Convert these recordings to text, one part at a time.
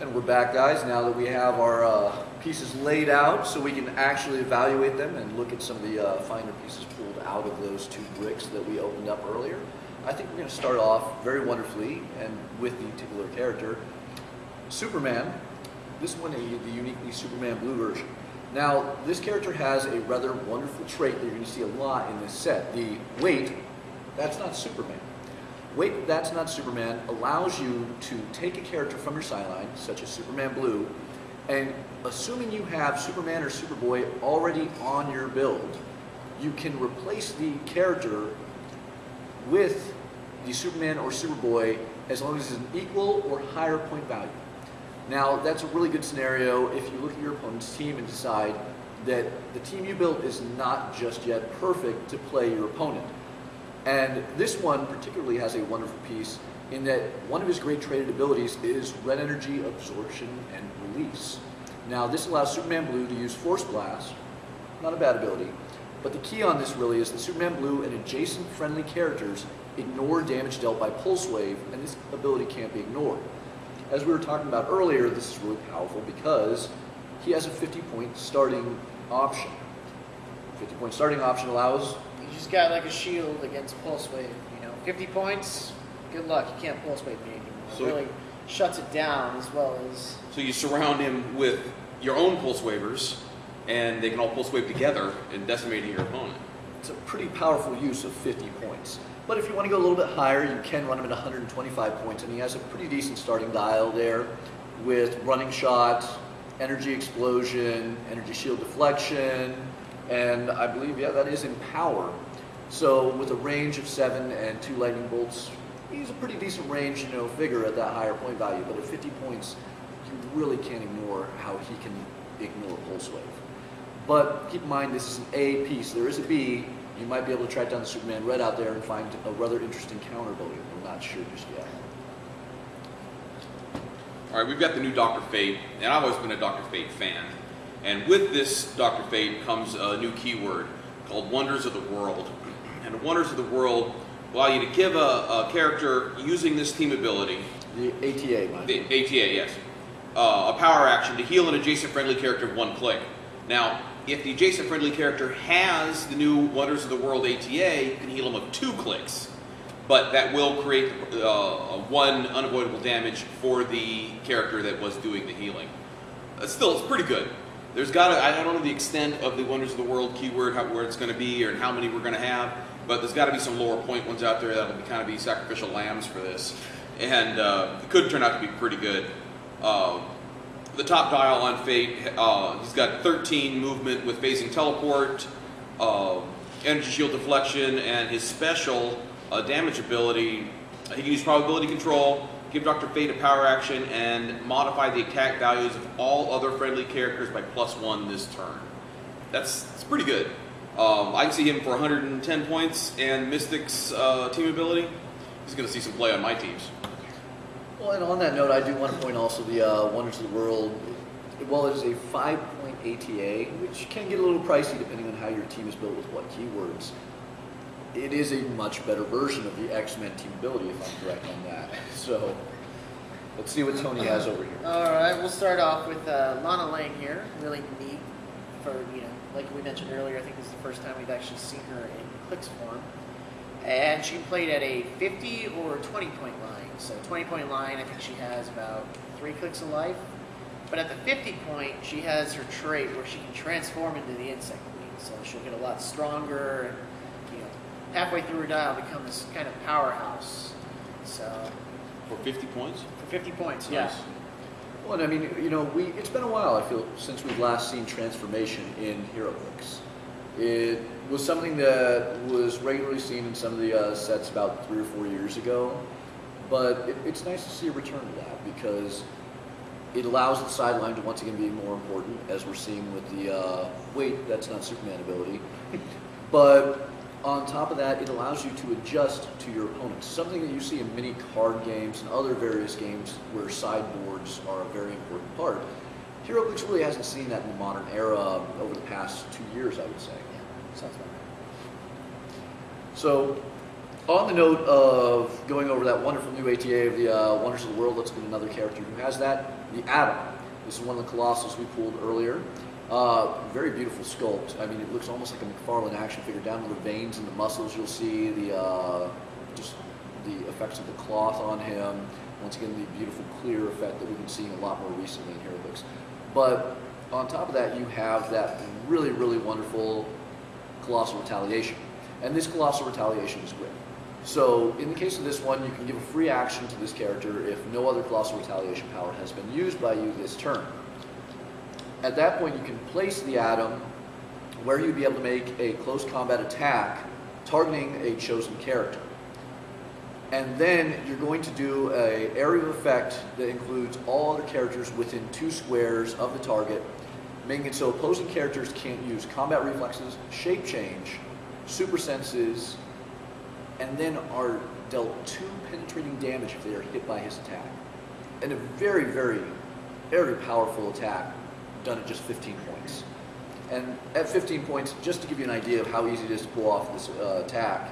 And we're back, guys, now that we have our pieces laid out so we can actually evaluate them and look at some of the finer pieces pulled out of those two bricks that we opened up earlier. I think we're going to start off very wonderfully and with the titular character, Superman. This one, the uniquely Superman Blue version. Now, this character has a rather wonderful trait that you're going to see a lot in this set. The wait, that's not Superman. Wait, that's not Superman allows you to take a character from your sideline, such as Superman Blue, and assuming you have Superman or Superboy already on your build, you can replace the character with the Superman or Superboy as long as it's an equal or higher point value. Now, that's a really good scenario if you look at your opponent's team and decide that the team you built is not just yet perfect to play your opponent. And this one particularly has a wonderful piece in that one of his great traded abilities is red energy absorption and release. Now, this allows Superman Blue to use Force Blast, not a bad ability, but the key on this really is that Superman Blue and adjacent friendly characters ignore damage dealt by Pulse Wave, and this ability can't be ignored. As we were talking about earlier, this is really powerful because he has a 50-point starting option. 50-point starting option allows... You just got like a shield against Pulse Wave, you know. 50 points, good luck, you can't Pulse Wave me anymore. So it really shuts it down as well as... So you surround him with your own Pulse Wavers, and they can all Pulse Wave together in decimating your opponent. It's a pretty powerful use of 50 points. But if you want to go a little bit higher, you can run him at 125 points, and he has a pretty decent starting dial there with Running Shot, Energy Explosion, Energy Shield Deflection, and I believe, yeah, that is in Power. So with a range of 7 and 2 Lightning Bolts, he's a pretty decent range, figure at that higher point value. But at 50 points, you really can't ignore how he can ignore Pulse Wave. But keep in mind, this is an A piece. There is a B. You might be able to track down the Superman Red out there and find a rather interesting counter ability. We're not sure just yet. All right, we've got the new Dr. Fate, and I've always been a Dr. Fate fan. And with this Dr. Fate comes a new keyword called Wonders of the World. And Wonders of the World allow you to give a character using this team ability. The ATA, The ATA, yes. A power action to heal an adjacent friendly character with 1 click. Now, if the adjacent friendly character has the new Wonders of the World ATA, you can heal them with 2 clicks. But that will create 1 unavoidable damage for the character that was doing the healing. Still, it's pretty good. There's I don't know the extent of the Wonders of the World keyword, where it's going to be, or how many we're going to have, but there's got to be some lower point ones out there that'll kind of be sacrificial lambs for this. And it could turn out to be pretty good. The top dial on Fate, he's got 13 movement with phasing teleport, energy shield deflection, and his special damage ability. He can use probability control, give Dr. Fate a power action, and modify the attack values of all other friendly characters by +1 this turn. It's pretty good. I can see him for 110 points, and Mystic's team ability, he's going to see some play on my teams. Well, and on that note, I do want to point also the Wonders of the World. Well, it is a 5-point ATA, which can get a little pricey depending on how your team is built with what keywords. It is a much better version of the X-Men team ability, if I'm correct on that. So, let's see what Tony has over here. All right, we'll start off with Lana Lang here. Really neat for, like we mentioned earlier, I think this is the first time we've actually seen her in clix form. And she played at a 50 or 20-point line. So 20-point line, I think she has about 3 clicks of life. But at the 50-point, she has her trait where she can transform into the Insect Queen. So she'll get a lot stronger and, halfway through her dial become this kind of powerhouse. So For 50 points? For 50 points, nice. yeah. Well, and I mean, it's been a while, I feel, since we've last seen transformation in Heroclix. It was something that was regularly seen in some of the sets about 3 or 4 years ago, but it's nice to see a return to that because it allows the sideline to once again be more important, as we're seeing with the, wait, that's not Superman ability, but on top of that, it allows you to adjust to your opponents, something that you see in many card games and other various games where sideboards are a very important part. Heroclix really hasn't seen that in the modern era over the past 2 years, I would say. Yeah, sounds about right. So, on the note of going over that wonderful new ATA of the Wonders of the World, let's get another character who has that. the Atom. This is one of the Colossals we pulled earlier. Very beautiful sculpt. I mean, it looks almost like a McFarlane action figure. Down to the veins and the muscles, you'll see the just the effects of the cloth on him. Once again, the beautiful clear effect that we've been seeing a lot more recently in Heroclix. But on top of that, you have that really, really wonderful Colossal Retaliation. And this Colossal Retaliation is great. So in the case of this one, you can give a free action to this character if no other Colossal Retaliation power has been used by you this turn. At that point, you can place the Atom where you'd be able to make a close combat attack targeting a chosen character. And then you're going to do an area of effect that includes all other characters within 2 squares of the target, making it so opposing characters can't use combat reflexes, shape change, super senses, and then are dealt 2 penetrating damage if they are hit by his attack. And a very, very, very powerful attack done at just 15 points. And at 15 points, just to give you an idea of how easy it is to pull off this attack,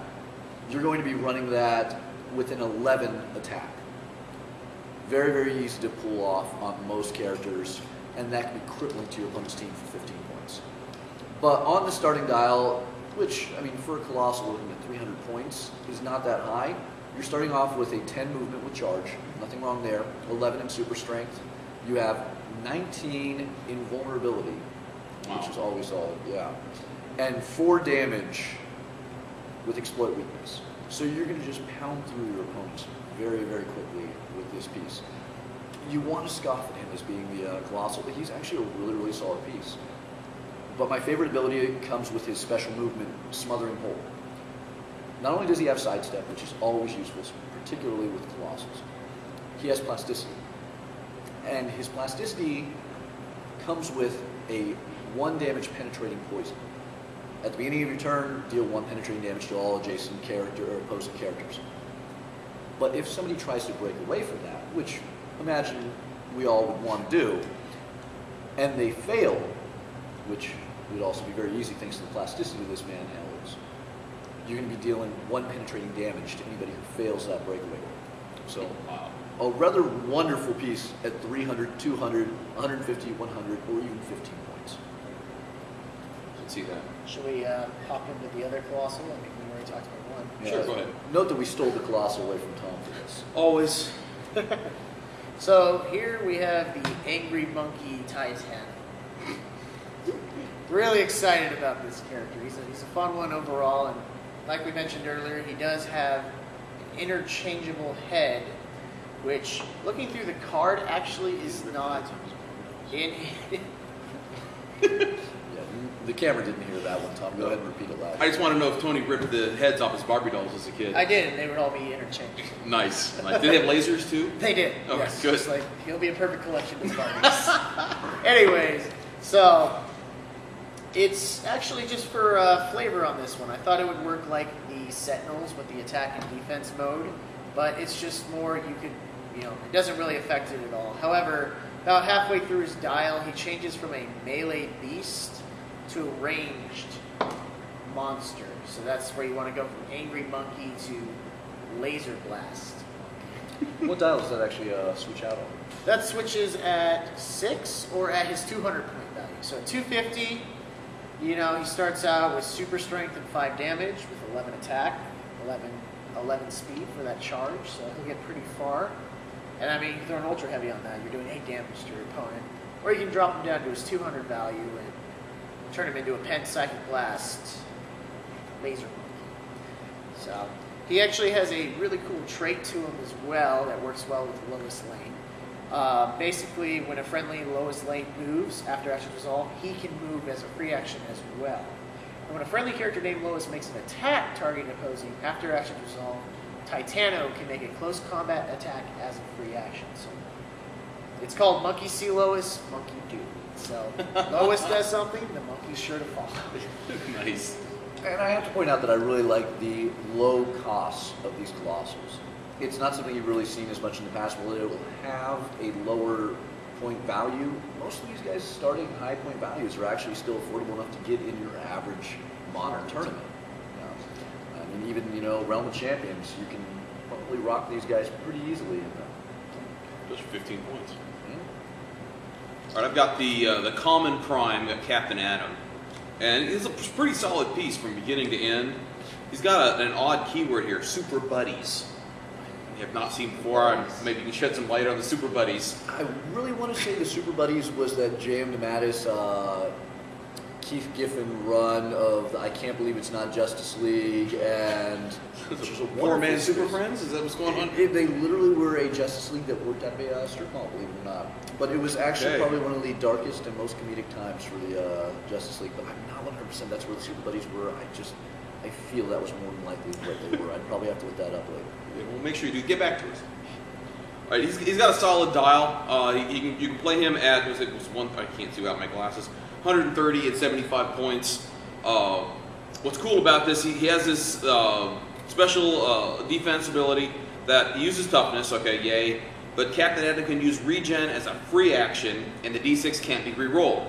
you're going to be running that with an 11 attack. Very, very easy to pull off on most characters, and that can be crippling to your opponent's team for 15 points. But on the starting dial, which, I mean, for a Colossal looking at 300 points is not that high, you're starting off with a 10 movement with charge, nothing wrong there, 11 in super strength. You have 19 in vulnerability, which is always solid, yeah. And 4 damage with exploit weakness. So you're going to just pound through your opponents very, very quickly with this piece. You want to scoff at him as being the Colossal, but he's actually a really, really solid piece. But my favorite ability comes with his special movement, Smothering Hold. Not only does he have sidestep, which is always useful, particularly with Colossals, he has plasticity. And his plasticity comes with a 1 damage penetrating poison. At the beginning of your turn, deal 1 penetrating damage to all adjacent character or opposing characters. But if somebody tries to break away from that, which imagine we all would want to do, and they fail, which would also be very easy thanks to the plasticity this man holds, you're going to be dealing 1 penetrating damage to anybody who fails that breakaway. So, a rather wonderful piece at 300, 200, 150, 100, or even 15 points. Let's see that. Should we hop into the other Colossal? I mean, we already talked about one. Yeah. Sure, go ahead. Note that we stole the Colossal away from Tom for this. Always. So here we have the Angry Monkey Titan. Really excited about this character. He's a fun one overall, and like we mentioned earlier, he does have an interchangeable head, which, looking through the card, actually is not in. The camera didn't hear that one, Tom. Go ahead and repeat it loud. I just want to know if Tony ripped the heads off his Barbie dolls as a kid. I did, and they would all be interchangeable. Nice. Did they have lasers too? They did. Okay, yes. good. Just like he'll be a perfect collection of Barbies. Anyways, so it's actually just for flavor on this one. I thought it would work like the Sentinels with the attack and defense mode, but it's just more you could, it doesn't really affect it at all. However, about halfway through his dial, he changes from a melee beast to a ranged monster. So that's where you want to go from Angry Monkey to Laser Blast. What dial does that actually switch out on? That switches at 6 or at his 200 point value. So at 250, he starts out with super strength and 5 damage with 11 attack, 11 speed for that charge. So he'll get pretty far. And I mean, you throw an ultra heavy on that, you're doing 8 damage to your opponent. Or you can drop him down to his 200 value and turn him into a Pen Psychic Blast Laser Monkey. So he actually has a really cool trait to him as well that works well with Lowest Lane. Basically, when a friendly Lowest Lane moves after action resolve, he can move as a free action as well. And when a friendly character named Lowest makes an attack targeting opposing after action resolve, Titano can make a close combat attack as a free action. So it's called Monkey See Lois, Monkey Do. So Lois does something, the monkey's sure to follow. Nice. And I have to point out that I really like the low cost of these Colossals. It's not something you've really seen as much in the past, where it will have a lower point value. Most of these guys starting high point values are actually still affordable enough to get in your average modern tournament. I mean, even, Realm of Champions, you can probably rock these guys pretty easily. Those are 15 points. All right, I've got the common prime, got Captain Atom, and it's a pretty solid piece from beginning to end. He's got an odd keyword here, super buddies. You have not seen before. Maybe you can shed some light on the super buddies. I really want to say the Super Buddies was that J.M. DeMatteis, Keith Giffen run of the I Can't Believe It's Not Justice League, and Four-man Super Friends? Is that what's going on? They literally were a Justice League that worked out of a strip mall, believe it or not. But it was actually probably one of the darkest and most comedic times for the Justice League. But I'm not 100% that's where the Super Buddies were. I feel that was more than likely what they were. I'd probably have to look that up later. Yeah, well, make sure you do. Get back to us. All right, he's got a solid dial. You can play him at, I can't see without my glasses, 130 at 75 points. What's cool about this, he has this special defense ability that uses toughness, okay, yay. But Captain Atom can use regen as a free action, and the d6 can't be re-rolled.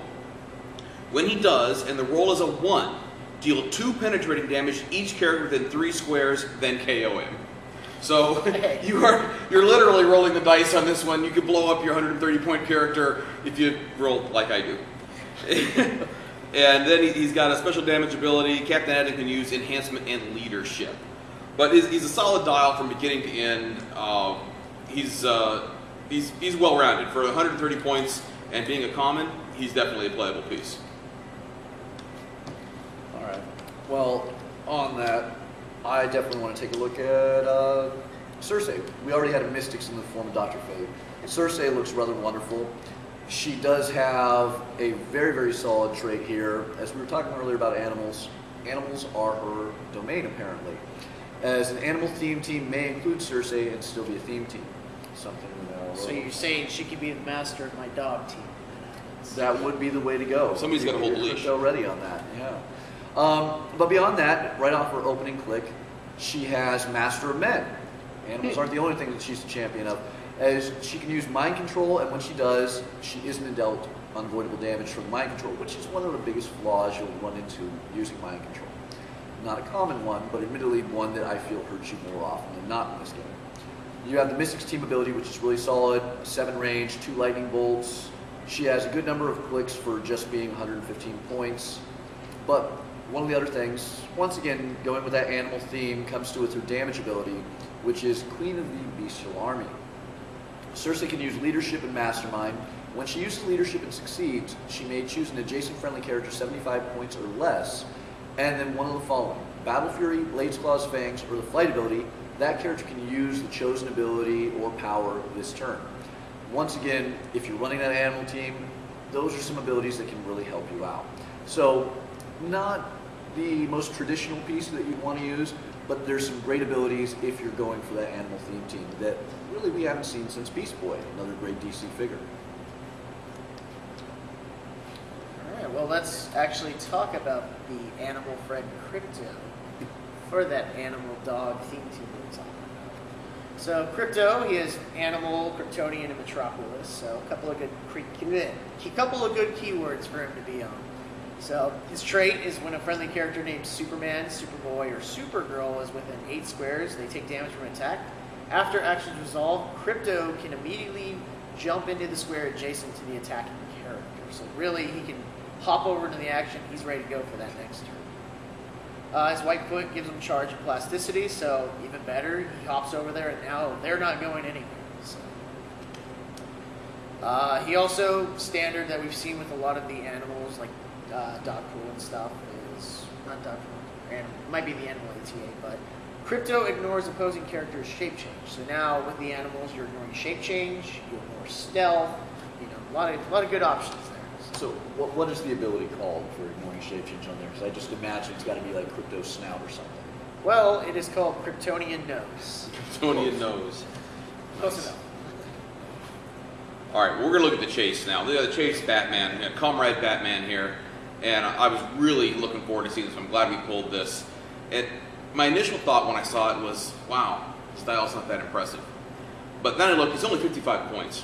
When he does, and the roll is a 1, deal 2 penetrating damage to each character within 3 squares, then KO him. So you're literally rolling the dice on this one. You could blow up your 130-point character if you roll like I do. And then he's got a special damage ability. Captain Atom can use enhancement and leadership. But he's a solid dial from beginning to end. He's well-rounded. For 130 points and being a common, he's definitely a playable piece. All right. Well, on that, I definitely want to take a look at Cersei. We already had a Mystics in the form of Dr. Fate. Cersei looks rather wonderful. She does have a very, very solid trait here. As we were talking earlier about animals, animals are her domain, apparently. As an animal-themed team may include Cersei and still be a theme team. Something, So you're saying she could be the master of my dog team? That would be the way to go. Somebody's got to hold the leash. Go ready on that, yeah. But beyond that, right off her opening click, she has Master of Men. Animals aren't the only thing that she's the champion of. As she can use mind control, and when she does, she isn't dealt unavoidable damage from mind control, which is one of the biggest flaws you'll run into using mind control. Not a common one, but admittedly one that I feel hurts you more often than not in this game. You have the Mystics team ability, which is really solid, 7 range, 2 lightning bolts. She has a good number of clicks for just being 115 points. But one of the other things, once again, going with that animal theme, comes to with her damage ability, which is Queen of the Bestial Army. Cersei can use leadership and mastermind. When she uses leadership and succeeds, she may choose an adjacent friendly character 75 points or less, and then one of the following: Battle Fury, Blades, Claws, Fangs, or the Flight ability. That character can use the chosen ability or power this turn. Once again, if you're running that animal team, those are some abilities that can really help you out. So, not the most traditional piece that you'd want to use, but there's some great abilities if you're going for that animal theme team that really we haven't seen since Beast Boy, another great DC figure. All right, well, let's actually talk about the animal friend Crypto for that animal dog theme team we're talking about. So Crypto, he is animal, Kryptonian, and Metropolis. So a couple of good keywords for him to be on. So his trait is when a friendly character named Superman, Superboy, or Supergirl is within 8 squares, they take damage from an attack. After actions resolve, Crypto can immediately jump into the square adjacent to the attacking character. So really, he can hop over to the action. He's ready to go for that next turn. His white foot gives him charge and plasticity, so even better, he hops over there, and now they're not going anywhere. So. He also, standard that we've seen with a lot of the animals, like Modokgoon and stuff, is not Modokgoon, and it might be the animal ATA, but Crypto ignores opposing characters' shape change. So now with the animals, you're ignoring shape change, you ignore stealth, a lot of good options there. So what is the ability called for ignoring shape change on there? Because I just imagine it's got to be like Crypto Snout or something. Well, it is called Kryptonian Nose. Kryptonian Nose. Close enough. All right, we're going to look at the chase now. The chase Batman, Comrade Batman here. And I was really looking forward to seeing this. I'm glad we pulled this. And my initial thought when I saw it was, wow, his style's not that impressive. But then I looked, it's only 55 points.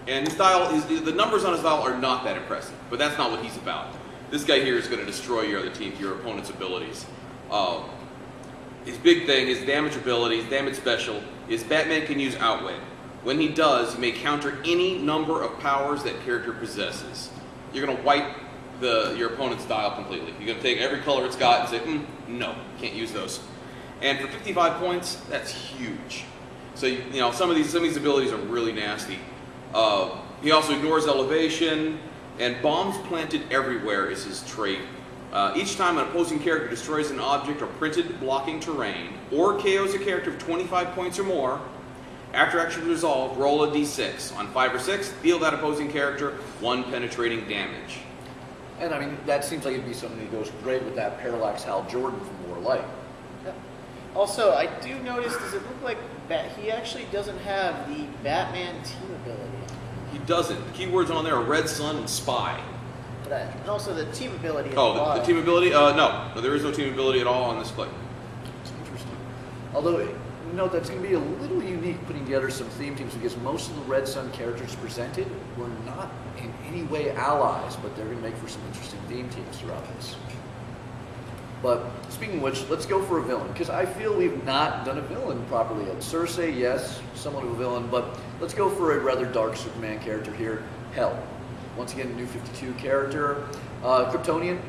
And his style, the numbers on his style are not that impressive. But that's not what he's about. This guy here is going to destroy your other team, your opponent's abilities. His big thing, his damage ability, his damage special, is Batman can use Outwit. When he does, you may counter any number of powers that character possesses. You're going to wipe your opponent's dial completely. You're going to take every color it's got and say, no, can't use those. And for 55 points, that's huge. So you know some of these abilities are really nasty. He also ignores elevation, and bombs planted everywhere is his trait. Each time an opposing character destroys an object or printed blocking terrain, or KOs a character of 25 points or more, after action resolved, roll a d6. On 5 or 6, deal that opposing character 1 penetrating damage. And I mean, that seems like it'd be something that goes great with that Parallax Hal Jordan from War Light. Also, I do notice, does it look like he actually doesn't have the Batman team ability? He doesn't. The keywords on there are Red Sun and Spy. And also the team ability. Oh, the team ability? No, there is no team ability at all on this play. It's interesting. Although, note that's going to be a little unique putting together some theme teams because most of the Red Sun characters presented were not in any way allies, but they're going to make for some interesting theme teams throughout this. But speaking of which, let's go for a villain, because I feel we've not done a villain properly yet. Cersei, yes, somewhat of a villain, but let's go for a rather dark Superman character here, Hell. Once again, a new 52 character, Kryptonian.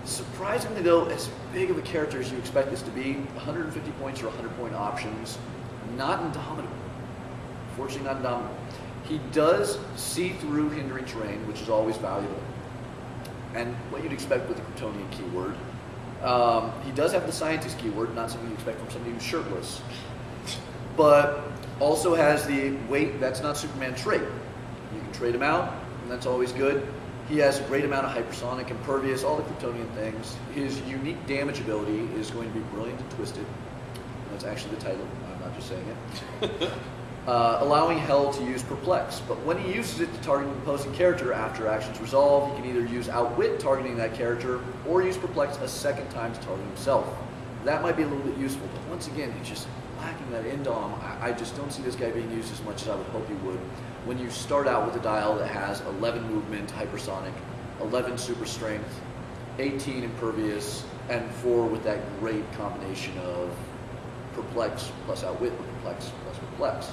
Surprisingly though, as big of a character as you expect this to be, 150 points or 100-point options, not indomitable. Fortunately not indomitable. He does see through hindering terrain, which is always valuable. And what you'd expect with the Kryptonian keyword. He does have the scientist keyword, not something you expect from somebody who's shirtless. But also has the weight, that's not Superman trait. You can trade him out, and that's always good. He has a great amount of hypersonic, impervious, all the Kryptonian things. His unique damage ability is going to be brilliant and twisted. And that's actually the title, I'm not just saying it. Allowing Hell to use Perplex. But when he uses it to target an opposing character after actions resolve, he can either use Outwit targeting that character, or use Perplex a second time to target himself. That might be a little bit useful, but once again, he's just lacking that indom. I just don't see this guy being used as much as I would hope he would. When you start out with a dial that has 11 movement, hypersonic, 11 super strength, 18 impervious, and 4 with that great combination of Perplex plus Outwit, or Perplex plus Perplex.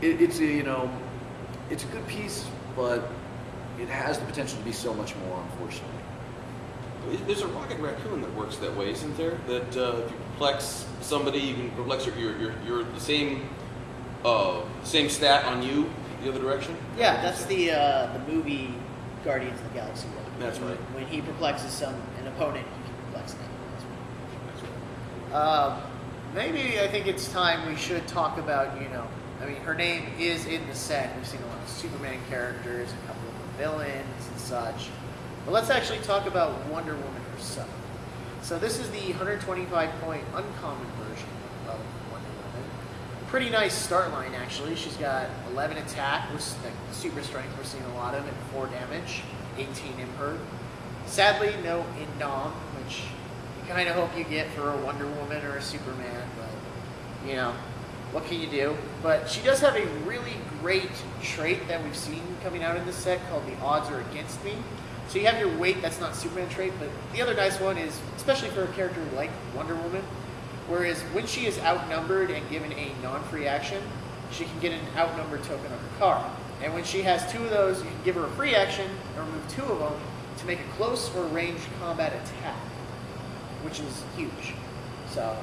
It's a good piece, but it has the potential to be so much more, unfortunately. There's a Rocket Raccoon that works that way, isn't there? That if you perplex somebody, you can perplex you're the same stat on you the other direction. Yeah, that's the movie Guardians of the Galaxy one. That's right. When he perplexes an opponent, he can perplex them. That's right. Maybe I think it's time we should talk about, I mean, her name is in the set. We've seen a lot of Superman characters, a couple of villains and such. But let's actually talk about Wonder Woman herself. So this is the 125-point uncommon version of Wonder Woman. Pretty nice start line, actually. She's got 11 attack, which is like super strength we're seeing a lot of, and 4 damage, 18 imperv. Sadly, no indom, which you kind of hope you get for a Wonder Woman or a Superman, but, what can you do? But she does have a really great trait that we've seen coming out in this set called the odds are against me. So you have your weight, that's not Superman trait, but the other nice one is, especially for a character like Wonder Woman, whereas when she is outnumbered and given a non-free action, she can get an outnumbered token on her card. And when she has 2 of those, you can give her a free action and remove 2 of them to make a close or ranged combat attack, which is huge. So,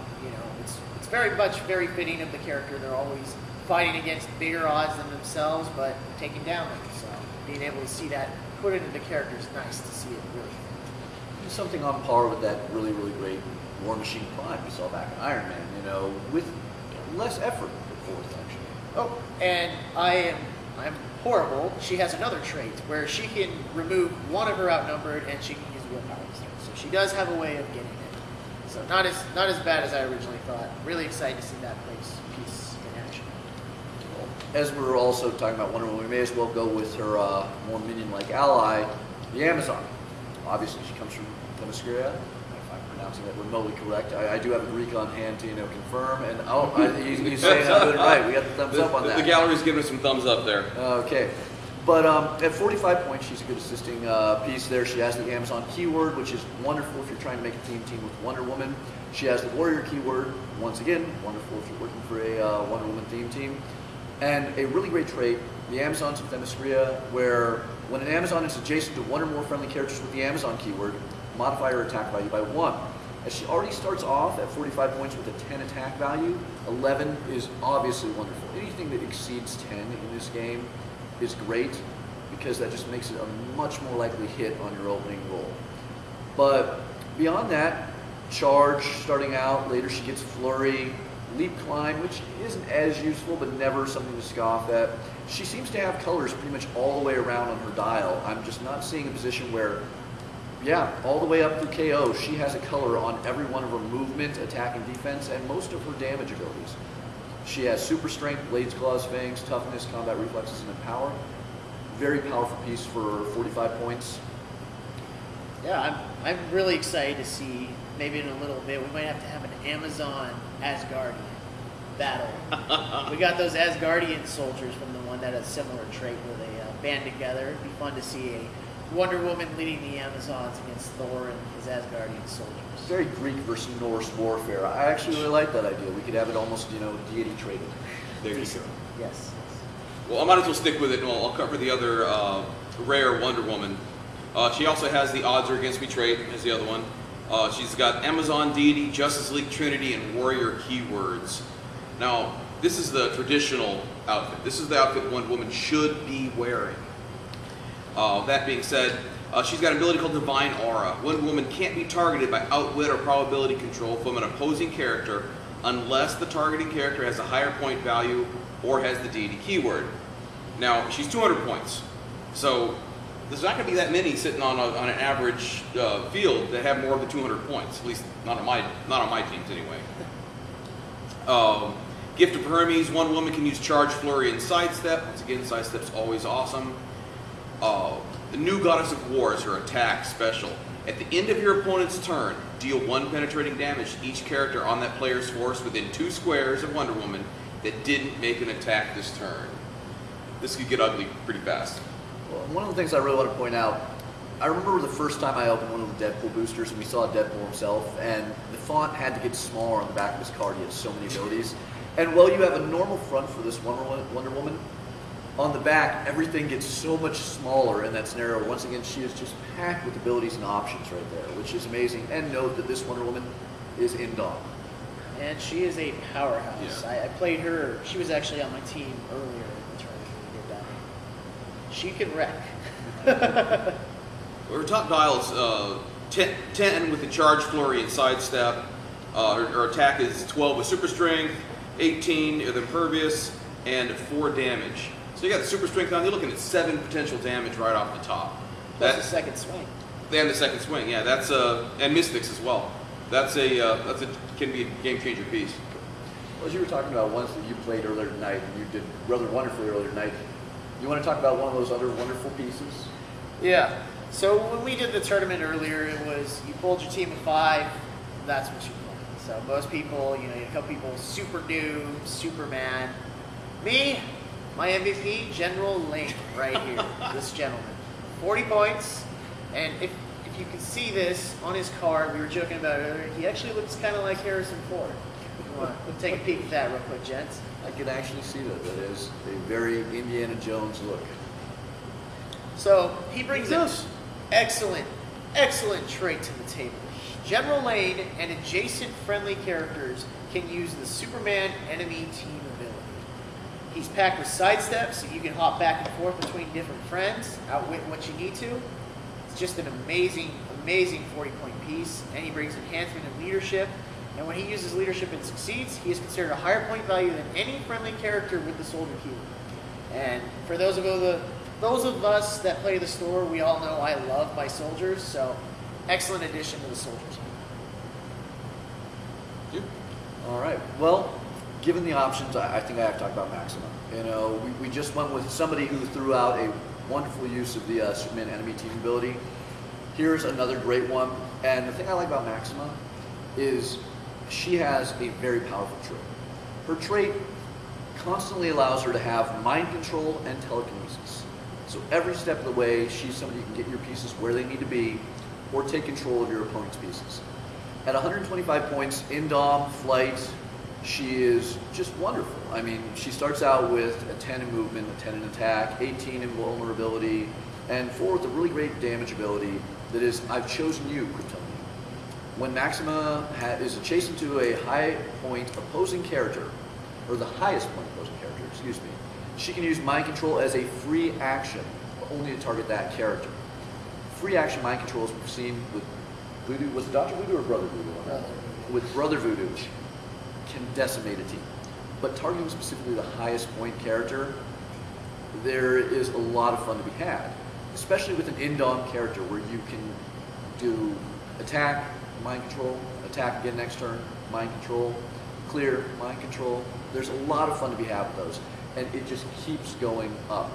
it's very fitting of the character. They're always fighting against bigger odds than themselves, but taking down them. So being able to see that put into the character is nice to see it really. Something on par with that really, really great War Machine Prime we saw back in Iron Man, with less effort put forth, actually. Oh, and I'm horrible. She has another trait where she can remove 1 of her outnumbered and she can use willpower instead. So she does have a way of getting it. So not as bad as I originally thought. Really excited to see that piece in action. As we're also talking about Wonder Woman, we may as well go with her more minion-like ally, the Amazon. Obviously, she comes from Temecula, if I'm pronouncing that remotely correct. I do have a Greek on hand to confirm, and he's saying I'm doing it right. We got the thumbs up on that. The gallery's giving us some thumbs up there. Okay. But at 45 points, she's a good assisting piece there. She has the Amazon keyword, which is wonderful if you're trying to make a team with Wonder Woman. She has the Warrior keyword, once again, wonderful if you're working for a Wonder Woman theme team. And a really great trait, the Amazons of Temecula, where when an Amazon is adjacent to one or more friendly characters with the Amazon keyword, modify her attack value by 1. As she already starts off at 45 points with a 10 attack value, 11 is obviously wonderful. Anything that exceeds 10 in this game is great, because that just makes it a much more likely hit on your opening roll. But beyond that, charge starting out, later she gets flurry, leap climb, which isn't as useful but never something to scoff at. She seems to have colors pretty much all the way around on her dial. I'm just not seeing a position where, yeah, all the way up through KO, she has a color on every one of her movement, attack, and defense, and most of her damage abilities. She has super strength, blades, claws, fangs, toughness, combat reflexes, and power. Very powerful piece for 45 points. Yeah, I'm really excited to see, maybe in a little bit, we might have to have an Amazon Asgardian battle. We got those Asgardian soldiers from the one that has a similar trait where they band together. It'd be fun to see a Wonder Woman leading the Amazons against Thor and his Asgardian soldiers. Very Greek versus Norse warfare. I actually really like that idea. We could have it almost, deity traded. There you go. Yes. Well, I might as well stick with it, and I'll cover the other rare Wonder Woman. She also has the odds are against me trait, as the other one. She's got Amazon Deity, Justice League Trinity, and Warrior keywords. Now, this is the traditional outfit. This is the outfit Wonder Woman should be wearing. That being said, she's got an ability called Divine Aura. Wonder Woman can't be targeted by outwit or probability control from an opposing character unless the targeting character has a higher point value or has the deity keyword. Now, she's 200 points. So there's not going to be that many sitting on an average field that have more than 200 points. At least not on my teams anyway. Gift of Hermes. One woman can use charge, flurry, and sidestep. Once again, sidestep's always awesome. The new Goddess of War is her attack special. At the end of your opponent's turn, deal 1 penetrating damage to each character on that player's force within 2 squares of Wonder Woman that didn't make an attack this turn. This could get ugly pretty fast. Well, one of the things I really want to point out, I remember the first time I opened one of the Deadpool boosters and we saw Deadpool himself, and the font had to get smaller on the back of his card. He has so many abilities. And while you have a normal front for this Wonder Woman, on the back, everything gets so much smaller in that scenario. Once again, she is just packed with abilities and options right there, which is amazing. And note that this Wonder Woman is in Dawn. And she is a powerhouse. Yeah. I played her. She was actually on my team earlier in the tournament when we did that. She can wreck. Her top dial is 10 with the charge, flurry, and sidestep. Her attack is 12 with super strength, 18 with impervious, and 4 damage. So you got the super strength on. You're looking at 7 potential damage right off the top. That's a second swing. And the second swing, yeah. That's and mystics as well. That's can be a game changer piece. Well, as you were talking about ones that you played earlier tonight, and you did rather wonderfully earlier tonight, you want to talk about one of those other wonderful pieces? Yeah. So when we did the tournament earlier, it was you pulled your team of 5. That's what you played. So most people, you had a couple people super new, Superman. Me, my MVP, General Lane, right here. This gentleman, 40 points, and if you can see this on his card, we were joking about it earlier, he actually looks kind of like Harrison Ford. You want to take a peek at that real quick, gents? I can actually see that. That is a very Indiana Jones look. So he brings an excellent trait to the table. General Lane and adjacent friendly characters can use the Superman enemy team ability. He's packed with sidesteps, so you can hop back and forth between different friends, outwit what you need to. It's just an amazing 40-point piece, and he brings enhancement and leadership. And when he uses leadership and succeeds, he is considered a higher point value than any friendly character with the soldier keyword. And for those of us that play the store, we all know I love my soldiers, so excellent addition to the soldiers. All right. Well, given the options, I think I have to talk about Maxima. We just went with somebody who threw out a wonderful use of the Superman enemy team ability. Here's another great one. And the thing I like about Maxima is she has a very powerful trait. Her trait constantly allows her to have mind control and telekinesis. So every step of the way, she's somebody who can get your pieces where they need to be or take control of your opponent's pieces. At 125 points, in Dom, flight, She is just wonderful. I mean, she starts out with a 10 in movement, a 10 in attack, 18 in vulnerability, and 4 with a really great damage ability that is, I've chosen you, Kryptonian. When Maxima is adjacent to a high point opposing character, or the highest point opposing character, excuse me, she can use mind control as a free action, but only to target that character. Free action mind control, as we've seen with Voodoo, was it Dr. Voodoo or Brother Voodoo? Brother. With Brother Voodoo, can decimate a team. But targeting specifically the highest point character, there is a lot of fun to be had, especially with an Indom character where you can do attack, mind control, attack again next turn, mind control, clear, mind control. There's a lot of fun to be had with those, and it just keeps going up.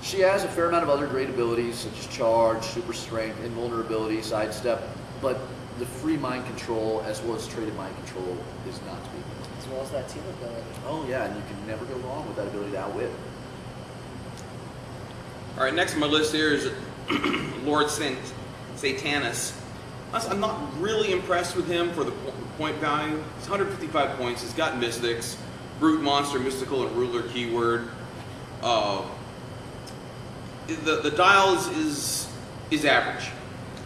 She has a fair amount of other great abilities, such as charge, super strength, invulnerability, sidestep, but the free mind control as well as traded mind control is not to be. As well as that team ability. Oh yeah, and you can never go wrong with that ability to outwit. All right, next on my list here is Lord Satanus. I'm not really impressed with him for the point value. He's 155 points. He's got mystics, brute, monster, mystical, and ruler keyword. The dial is average.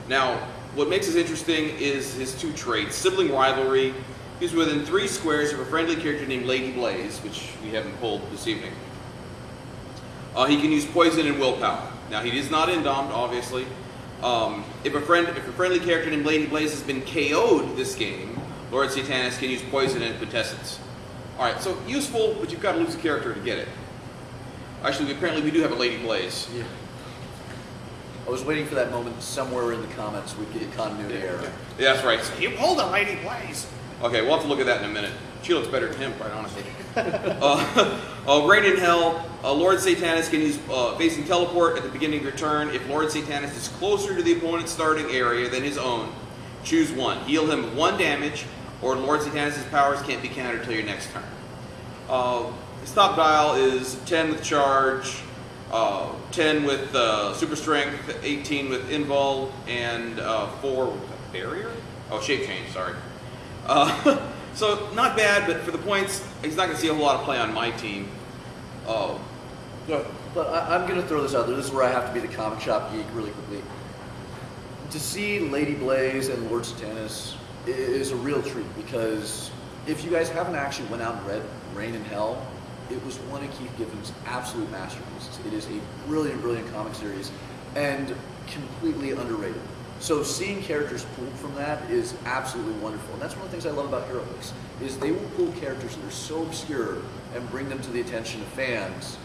Now, what makes this interesting is his 2 traits. Sibling rivalry. He's within 3 squares of a friendly character named Lady Blaze, which we haven't pulled this evening. He can use poison and willpower. Now, he is not indomed, obviously. If a friendly character named Lady Blaze has been KO'd this game, Lord Satanus can use poison and quintessence. All right, so useful, but you've got to lose a character to get it. Actually, apparently we do have a Lady Blaze. Yeah. I was waiting for that moment somewhere in the comments we'd get a continuity error. Yeah, that's right. So you pulled a Lady Blaze. Okay, we'll have to look at that in a minute. She looks better than him, quite honestly. Reign in Hell. Lord Satanus can use facing teleport at the beginning of your turn. If Lord Satanus is closer to the opponent's starting area than his own, choose 1. Heal him 1 damage, or Lord Satanus' powers can't be countered until your next turn. His top dial is 10 with charge, 10 with super strength, 18 with invul, and 4 with a barrier? Oh, shape change, sorry. So not bad, but for the points, he's not going to see a whole lot of play on my team. But I'm going to throw this out there. This is where I have to be the comic shop geek really quickly. To see Lady Blaze and Lord Satanus is a real treat, because if you guys haven't actually went out and read Reign in Hell, it was one of Keith Giffen's absolute masterpieces. It is a brilliant, brilliant comic series and completely underrated. So seeing characters pulled from that is absolutely wonderful. And that's one of the things I love about Heroclix, is they will pull characters that are so obscure and bring them to the attention of fans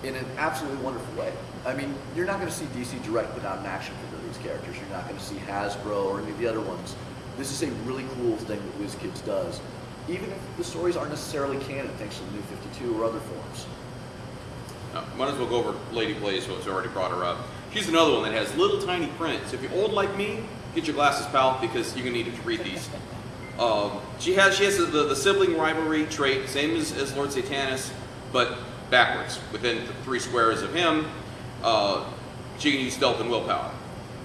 in an absolutely wonderful way. I mean, you're not going to see DC Direct put out an action figure of these characters. You're not going to see Hasbro or any of the other ones. This is a really cool thing that WizKids does, even if the stories aren't necessarily canon thanks to the New 52 or other forms. Might as well go over Lady Blaze, so it's already brought her up. She's another one that has little tiny print. So if you're old like me, get your glasses, pal, because you're going to need it to read these. She has the sibling rivalry trait, same as Lord Satanus, but backwards. Within 3 squares of him, she can use stealth and willpower.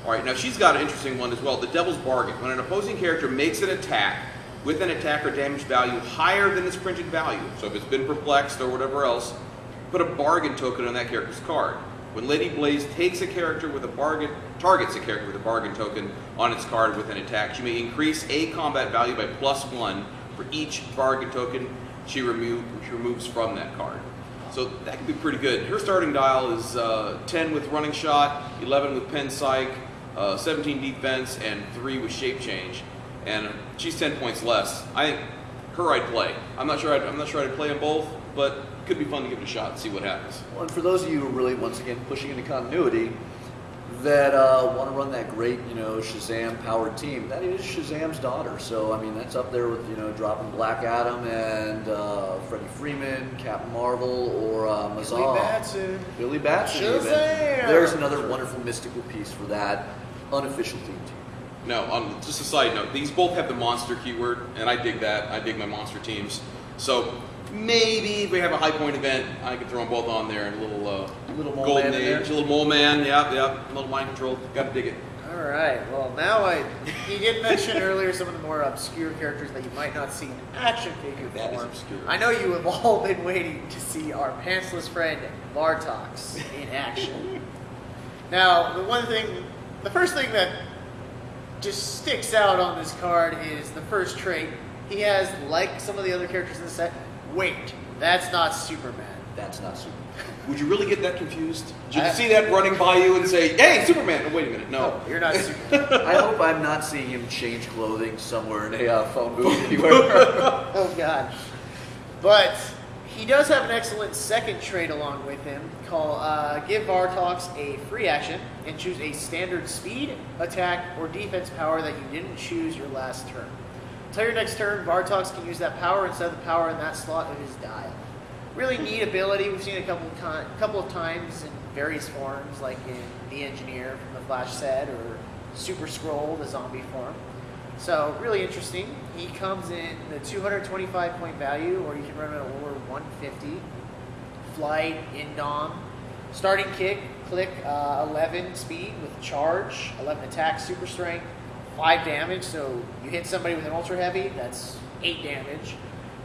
All right, now she's got an interesting one as well, the Devil's Bargain. When an opposing character makes an attack with an attack or damage value higher than its printed value, so if it's been perplexed or whatever else, put a bargain token on that character's card. When Lady Blaze targets a character with a bargain token on its card with an attack, she may increase a combat value by +1 for each bargain token she removes from that card. So that could be pretty good. Her starting dial is 10 with running shot, 11 with pen psych, 17 defense, and 3 with shape change. And she's 10 points less. I think her I'd play. I'm not sure I'd play them both, but it could be fun to give it a shot and see what happens. Well, and for those of you who are really, once again, pushing into continuity, that want to run that great, Shazam-powered team, that is Shazam's daughter. So, I mean, that's up there with, dropping Black Adam and Freddie Freeman, Captain Marvel, or Mazal. Billy Batson. Shazam! Even. There's another wonderful mystical piece for that unofficial team. No, just a side note, these both have the monster keyword, and I dig that. I dig my monster teams. So maybe if we have a high point event, I could throw them both on there and a little Little mole golden man in age, there. a little mole man, yeah, a little mind control. Got to dig it. All right. Well, now he did mention earlier some of the more obscure characters that you might not see in action figure That is form. obscure. I know you have all been waiting to see our pantsless friend DarthXaoc in action. Now, the first thing that just sticks out on this card is the first trait. He has, like some of the other characters in the set, wait, that's not Superman. That's not Superman. Would you really get that confused? Did you see that running by you and say, "Hey, Superman"? Oh, wait a minute, no. You're not Superman. I hope I'm not seeing him change clothing somewhere in a phone booth anywhere. Oh, God. But he does have an excellent second trait along with him called give DarthXaoc a free action and choose a standard speed, attack, or defense power that you didn't choose your last turn. Until your next turn, DarthXaoc can use that power instead of the power in that slot of his dial. Really neat ability. We've seen it a couple of times in various forms, like in The Engineer from the Flash set, or Super Skrull, the zombie form. So really interesting. He comes in the 225 point value, or you can run it over 150. Flight, Indom. Starting kick, click 11 speed with charge, 11 attack, super strength, 5 damage. So you hit somebody with an ultra heavy, that's 8 damage.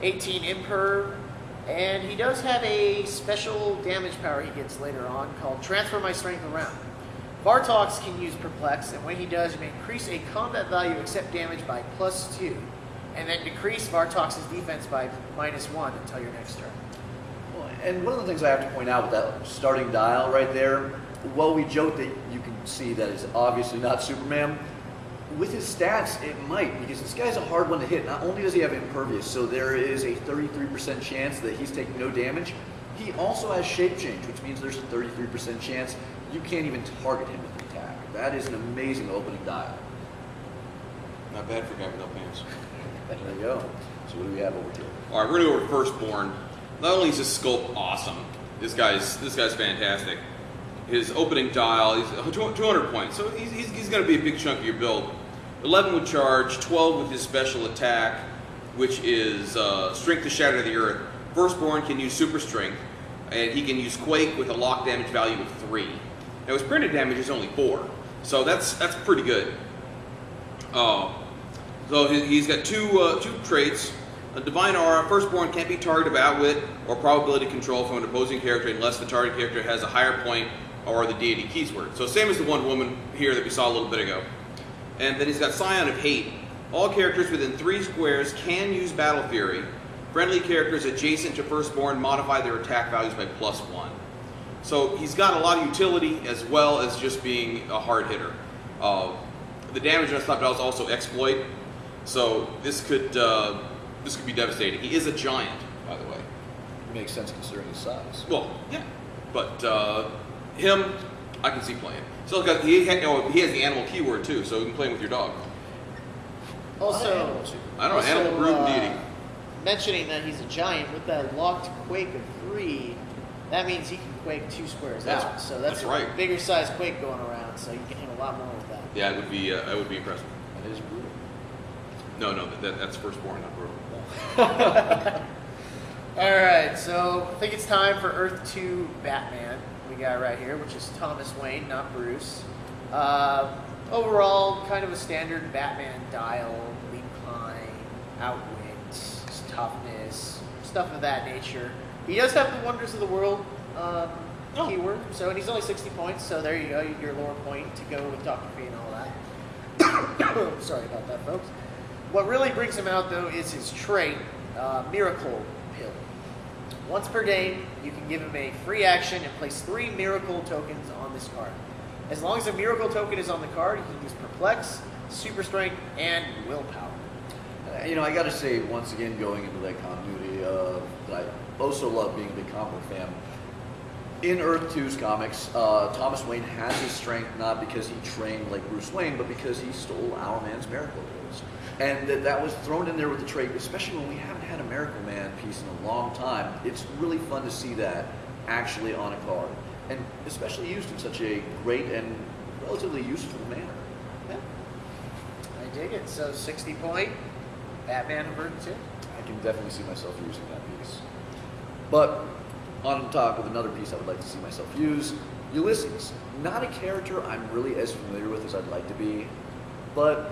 18 imperv. And he does have a special damage power he gets later on called Transfer My Strength Around. DarthXaoc can use Perplex, and when he does, you may increase a combat value except damage by +2, and then decrease DarthXaoc's defense by -1 until your next turn. Well, and one of the things I have to point out with that starting dial right there, while we joke that you can see that it's obviously not Superman, with his stats, it might, because this guy's a hard one to hit. Not only does he have impervious, so there is a 33% chance that he's taking no damage, he also has shape change, which means there's a 33% chance you can't even target him with an attack. That is an amazing opening dial. Not bad for a guy with no pants. There you go. So what do we have over here? All right, we're gonna go over Firstborn. Not only is his sculpt awesome, this guy's fantastic. His opening dial, he's 200 points, so he's gonna be a big chunk of your build. 11 with charge, 12 with his special attack, which is strength to shatter the earth. Firstborn can use super strength, and he can use quake with a lock damage value of 3. Now his printed damage is only 4, so that's pretty good. So he's got two traits. A divine aura. Firstborn can't be targeted by outwit or probability control from an opposing character unless the target character has a higher point or the deity keyword. So same as the one woman here that we saw a little bit ago. And then he's got Scion of Hate. All characters within 3 squares can use Battle Fury. Friendly characters adjacent to Firstborn modify their attack values by +1. So he's got a lot of utility as well as just being a hard hitter. The damage on his top is also exploit. So this could be devastating. He is a giant, by the way. Makes sense considering his size. Well, yeah, but him, I can see playing. So he has the animal keyword too, so you can play him with your dog. Also, I don't know, animal brute deity. Mentioning that he's a giant with that locked quake of 3, that means he can quake 2 squares out. So that's right. a bigger size quake going around, so you can hit a lot more with that. Yeah, it would be impressive. That is brutal. No, that's Firstborn, not brutal. Alright, so I think it's time for Earth 2 Batman we got right here, which is Thomas Wayne, not Bruce. Overall, kind of a standard Batman dial, leap climb, outwit, toughness, stuff of that nature. He does have the Wonders of the World keyword, so and he's only 60 points, so there you go, your lower point to go with Dr. Fee and all that. Sorry about that, folks. What really brings him out, though, is his trait, Miracle Pill. Once per day, you can give him a free action and place 3 Miracle tokens on this card. As long as a Miracle token is on the card, you can use Perplex, Super Strength, and Willpower. You know, I got to say, once again, going into that continuity that I also love being a big comic book fan. In Earth 2's comics, Thomas Wayne has his strength not because he trained like Bruce Wayne, but because he stole Our Man's Miracle Pills. And that was thrown in there with the trait, especially when we haven't had a Miracle Man piece in a long time. It's really fun to see that actually on a card, and especially used in such a great and relatively useful manner. Yeah. I dig it. So 60 point, Batman of Earth 2. I can definitely see myself using that piece. But on top of another piece I would like to see myself use Ulysses, not a character I'm really as familiar with as I'd like to be, but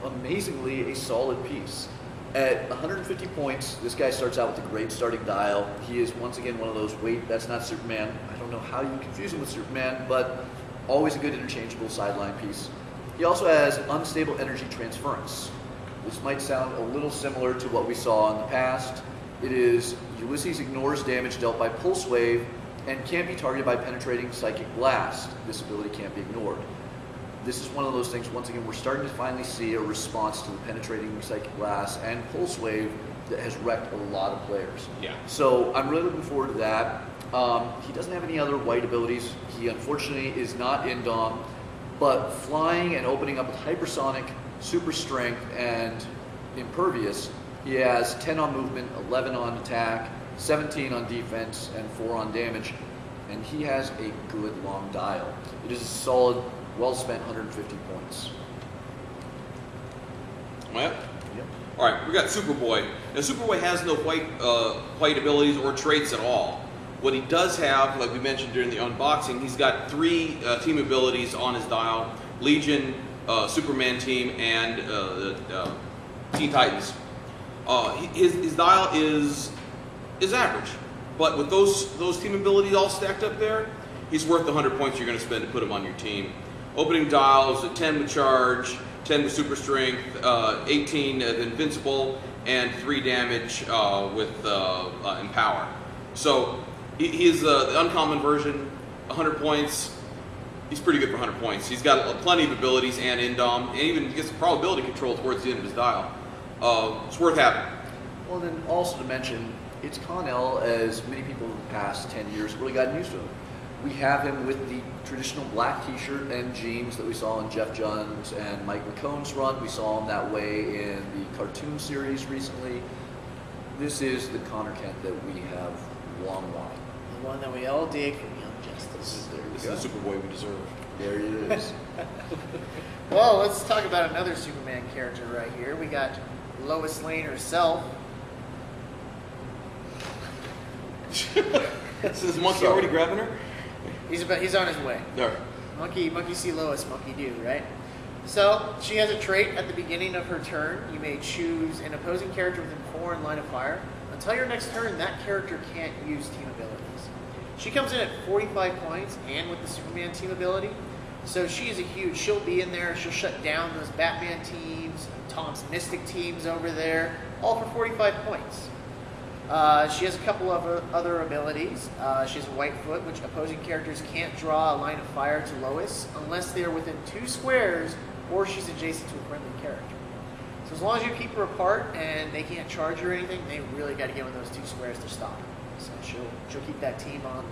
amazingly a solid piece. At 150 points, this guy starts out with a great starting dial. He is once again one of those, wait, that's not Superman. I don't know how you confuse him with Superman, but always a good interchangeable sideline piece. He also has unstable energy transference. This might sound a little similar to what we saw in the past. It is Ulysses ignores damage dealt by Pulse Wave and can't be targeted by penetrating Psychic Blast. This ability can't be ignored. This is one of those things, once again, we're starting to finally see a response to the penetrating Psychic Blast and Pulse Wave that has wrecked a lot of players. Yeah. So I'm really looking forward to that. He doesn't have any other white abilities. He unfortunately is not in Dom, but flying and opening up with Hypersonic, Super Strength, and Impervious, he has 10 on movement, 11 on attack, 17 on defense, and 4 on damage, and he has a good long dial. It is a solid, well-spent 150 points. Well, Yep. all right, we got Superboy. Now, Superboy has no white abilities or traits at all. What he does have, like we mentioned during the unboxing, he's got 3 team abilities on his dial: Legion, Superman team, and Teen Titans. His dial is average, but with those team abilities all stacked up there, he's worth the 100 points you're going to spend to put him on your team. Opening dial is a 10 with charge, 10 with super strength, 18 with invincible, and 3 damage with empower. So he is the uncommon version, 100 points. He's pretty good for 100 points. He's got plenty of abilities and indom, and even gets probability control towards the end of his dial. It's worth having. Well, then also to mention, it's Connell, as many people in the past 10 years really gotten used to him. We have him with the traditional black t-shirt and jeans that we saw in Jeff Johns and Mike McCone's run. We saw him that way in the cartoon series recently. This is the Connor Kent that we have long wanted. The one that we all dig from Young Justice. This is the Superboy we deserve. There it is. Well, let's talk about another Superman character right here. We got Lois Lane herself. Is Monkey already grabbing her? He's on his way. No. Monkey see Lois, monkey do, right? So, she has a trait at the beginning of her turn. You may choose an opposing character within 4 in line of fire. Until your next turn, that character can't use team abilities. She comes in at 45 points and with the Superman team ability. So she is a huge, she'll be in there, she'll shut down those Batman teams, Tom's Mystic teams over there, all for 45 points. She has a couple of other abilities. She has a White Foot, which opposing characters can't draw a line of fire to Lois unless they're within 2 squares or she's adjacent to a friendly character. So as long as you keep her apart and they can't charge her or anything, they really got to get within those 2 squares to stop her. So she'll keep that team on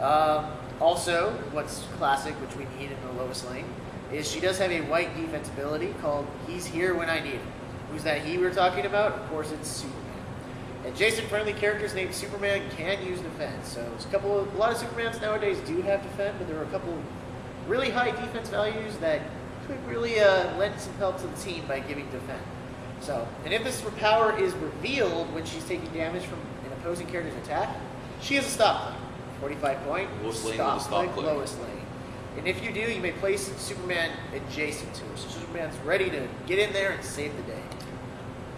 lockdown. Also, what's classic, which we need in the Lois Lane, is she does have a white defense ability called He's Here When I Need Him. Who's that he we're talking about? Of course, it's Superman. Adjacent friendly characters named Superman can use defense. So a lot of Supermans nowadays do have defense, but there are a couple really high defense values that could really lend some help to the team by giving defense. So, and if this power is revealed when she's taking damage from an opposing character's attack, she has a stop click. 45 point, Lois Lane with a stop click. Lois Lane. And if you do, you may place Superman adjacent to her. So Superman's ready to get in there and save the day.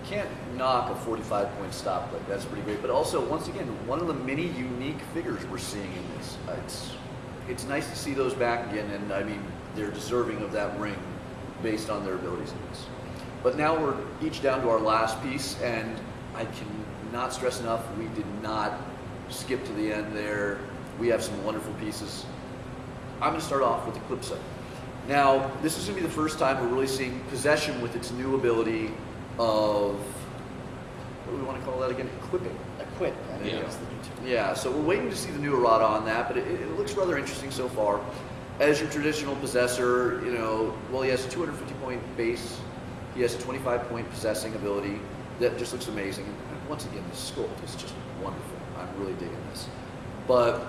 Can't knock a 45-point stop click. That's pretty great. But also, once again, one of the many unique figures we're seeing in this. It's nice to see those back again, and I mean, they're deserving of that ring based on their abilities in this. But now we're each down to our last piece, and I cannot stress enough, we did not skip to the end there. We have some wonderful pieces. I'm going to start off with Eclipso. Now, this is going to be the first time we're really seeing Possession with its new ability of, what do we want to call that again? Equipping. Equip. Yeah. That's the new term. Yeah, so we're waiting to see the new errata on that, but it looks rather interesting so far. As your traditional possessor, you know, well, he has a 250-point base. He has a 25-point possessing ability that just looks amazing. And once again, the sculpt is just wonderful. I'm really digging this. But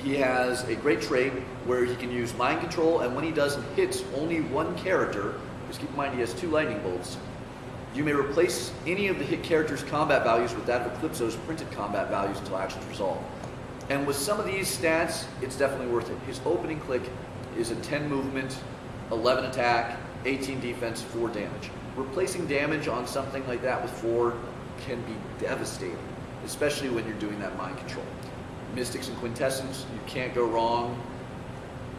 he has a great trait where he can use mind control, and when he does and hits only one character, just keep in mind he has 2 lightning bolts, you may replace any of the hit character's combat values with that of Eclipso's printed combat values until actions resolve. And with some of these stats, it's definitely worth it. His opening click is a 10 movement, 11 attack, 18 defense, 4 damage. Replacing damage on something like that with 4 can be devastating, especially when you're doing that mind control. Mystics and Quintessence, you can't go wrong.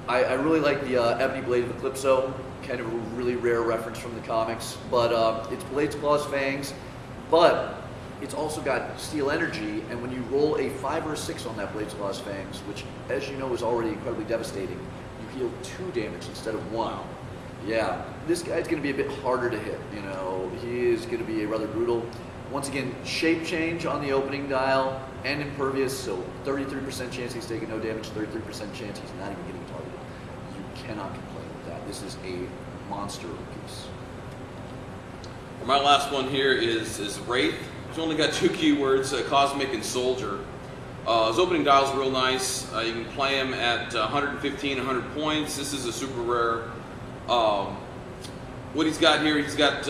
I really like the Ebony Blade of Eclipso, kind of a really rare reference from the comics, but it's Blades, Claws, Fangs, but it's also got Steel Energy, and when you roll a 5 or a 6 on that Blades, Claws, Fangs, which, as you know, is already incredibly devastating, you heal 2 damage instead of 1. Yeah, this guy's going to be a bit harder to hit, you know. He is going to be rather brutal. Once again, shape change on the opening dial and impervious, so 33% chance he's taking no damage, 33% chance he's not even getting targeted. You cannot complain with that. This is a monster of a piece. My last one here is Wraith. He's only got 2 keywords, Cosmic and Soldier. His opening dial is real nice. You can play him at 115, 100 points. This is a super rare. What he's got here, he's got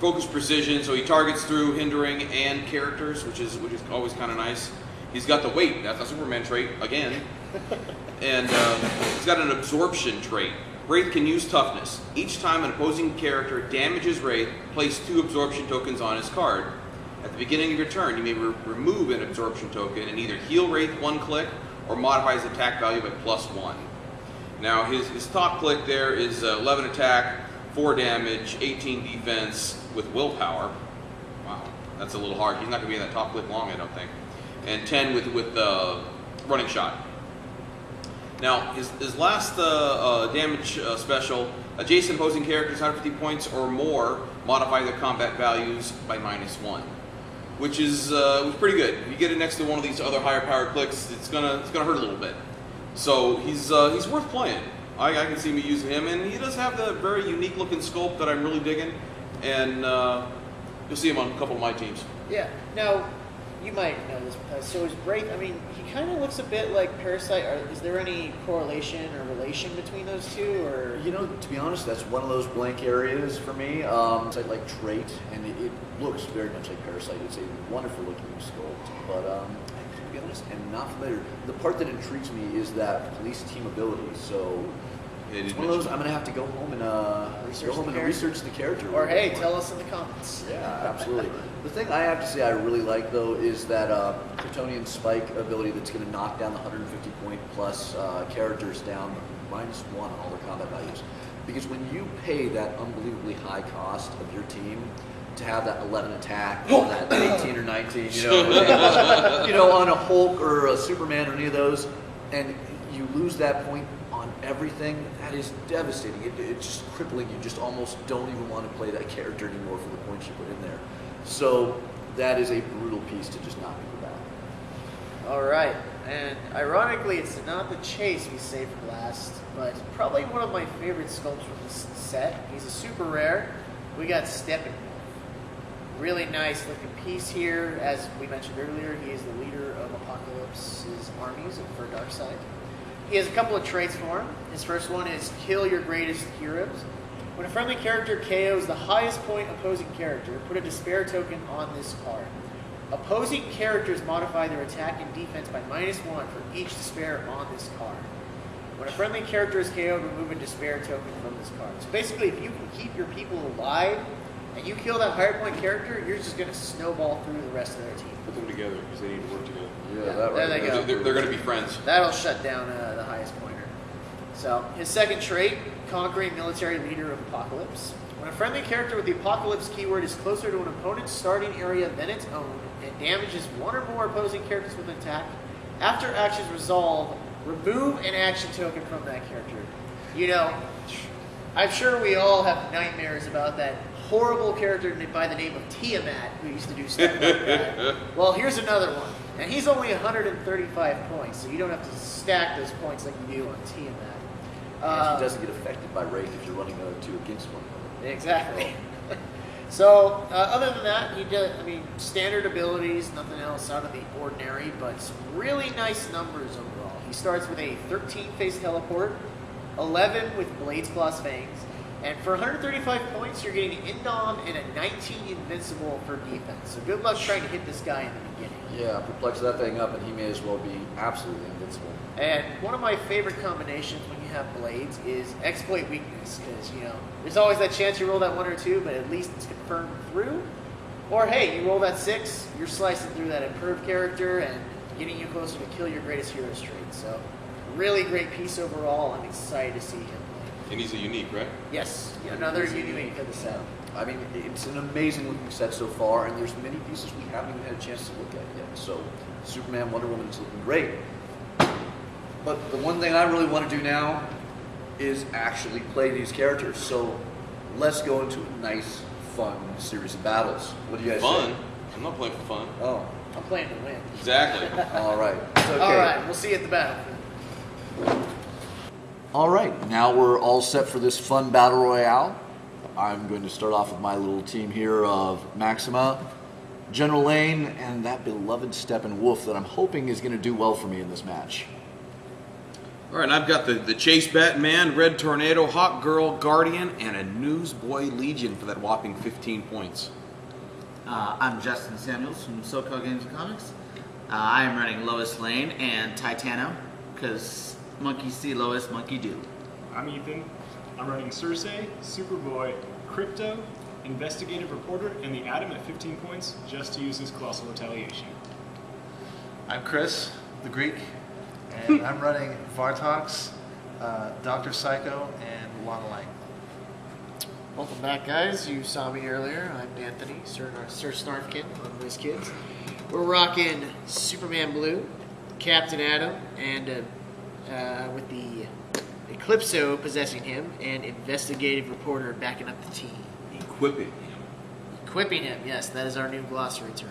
focus precision, so he targets through hindering and characters, which is always kind of nice. He's got the weight, that's a Superman trait again, and he's got an absorption trait. Wraith can use toughness. Each time an opposing character damages Wraith, place 2 absorption tokens on his card. At the beginning of your turn, you may remove an absorption token and either heal Wraith 1 click or modify his attack value by +1. Now his top click there is 11 attack, 4 damage, 18 defense with willpower. Wow, that's a little hard. He's not going to be in that top click long, I don't think. And 10 with running shot. Now his last damage special, adjacent opposing characters 150 points or more modify their combat values by -1, which is pretty good. If you get it next to one of these other higher power clicks, it's gonna hurt a little bit. So he's worth playing. I can see me using him, and he does have the very unique looking sculpt that I'm really digging, and you'll see him on a couple of my teams. Yeah. Now, you might know this. So is Wraith, I mean, he kind of looks a bit like Parasite. Is there any correlation or relation between those two? Or You know, to be honest, that's one of those blank areas for me. It's like trait, and it looks very much like Parasite. It's a wonderful looking sculpt, but to be honest, I'm not familiar. The part that intrigues me is that police team ability. So it's one of those. I'm gonna have to go home and research the character. Or hey, tell us in the comments. Yeah, absolutely. The thing I have to say I really like though is that Kryptonian Spike ability that's going to knock down the 150 point plus characters down -1 on all their combat values. Because when you pay that unbelievably high cost of your team to have that 11 attack or that 18 or 19, you know, on a Hulk or a Superman or any of those, and you lose that point on everything, that is devastating. It's just crippling. You just almost don't even want to play that character anymore for the points you put in there. So that is a brutal piece to just knock people back. All right, and ironically, it's not the chase we saved for last, but probably one of my favorite sculpts from this set. He's a super rare. We got Steppenwolf. Really nice looking piece here. As we mentioned earlier, he is the leader of Apocalypse's armies for Darkseid. He has a couple of traits for him. His first one is kill your greatest heroes. When a friendly character KOs the highest point opposing character, put a despair token on this card. Opposing characters modify their attack and defense by -1 for each despair on this card. When a friendly character is KO'd, remove a despair token from this card. So basically, if you can keep your people alive and you kill that higher point character, you're just going to snowball through the rest of their team. Put them together because they need to work together. Yeah, that there they go. They're going to be friends. That'll shut down the highest pointer. So his second trait, conquering military leader of Apocalypse. When a friendly character with the Apocalypse keyword is closer to an opponent's starting area than its own and damages 1 or more opposing characters with an attack, after actions resolve, remove an action token from that character. You know, I'm sure we all have nightmares about that horrible character by the name of Tiamat who used to do stuff like that. Well, here's another one. And he's only 135 points, so you don't have to stack those points like you do on Tiamat. And he doesn't get affected by Wraith if you're running two against one another. Exactly. So, other than that, he does, I mean, standard abilities, nothing else out of the ordinary, but some really nice numbers overall. He starts with a 13 face teleport, 11 with Blades, Claws, Fangs, And for 135 points, you're getting Indom and a 19 invincible for defense. So good luck trying to hit this guy in the beginning. Yeah, perplex that thing up and he may as well be absolutely invincible. And one of my favorite combinations when you have blades is exploit weakness, because there's always that chance you roll that 1 or 2, but at least it's confirmed through. Or hey, you roll that 6, you're slicing through that improved character and getting you closer to kill your greatest hero trait. So really great piece overall. I'm excited to see him play. And he's a unique, right? Yes, another unique of the set. I mean, it's an amazing looking set so far, and there's many pieces we haven't even had a chance to look at yet. So Superman, Wonder Woman is looking great. But the one thing I really want to do now is actually play these characters. So let's go into a nice, fun series of battles. What do you guys Fun? say? I'm not playing for fun. Oh, I'm playing to win. Exactly. all right. It's okay. All right, we'll see you at the battlefield. All right, now we're all set for this fun battle royale. I'm going to start off with my little team here of Maxima, General Lane, and that beloved Steppenwolf that I'm hoping is going to do well for me in this match. All right, and I've got the Chase Batman, Red Tornado, Hawk Girl, Guardian, and a Newsboy Legion for that whopping 15 points. I'm Justin Samuels from SoCal Games and Comics. I am running Lois Lane and Titano, because monkey see Lois, monkey do. I'm Ethan. I'm running Cersei, Superboy, Crypto, Investigative Reporter, and the Atom at 15 points, just to use his Colossal Retaliation. I'm Chris, the Greek, and I'm running Vartox, Dr. Psycho, and Lana Lang. Welcome back, guys. You saw me earlier. I'm Anthony, SerSnarfkin on WizKids. We're rocking Superman Blue, Captain Atom, and with the Eclipso possessing him, and Investigative Reporter backing up the team. Equipping him. Equipping him, yes, that is our new glossary term.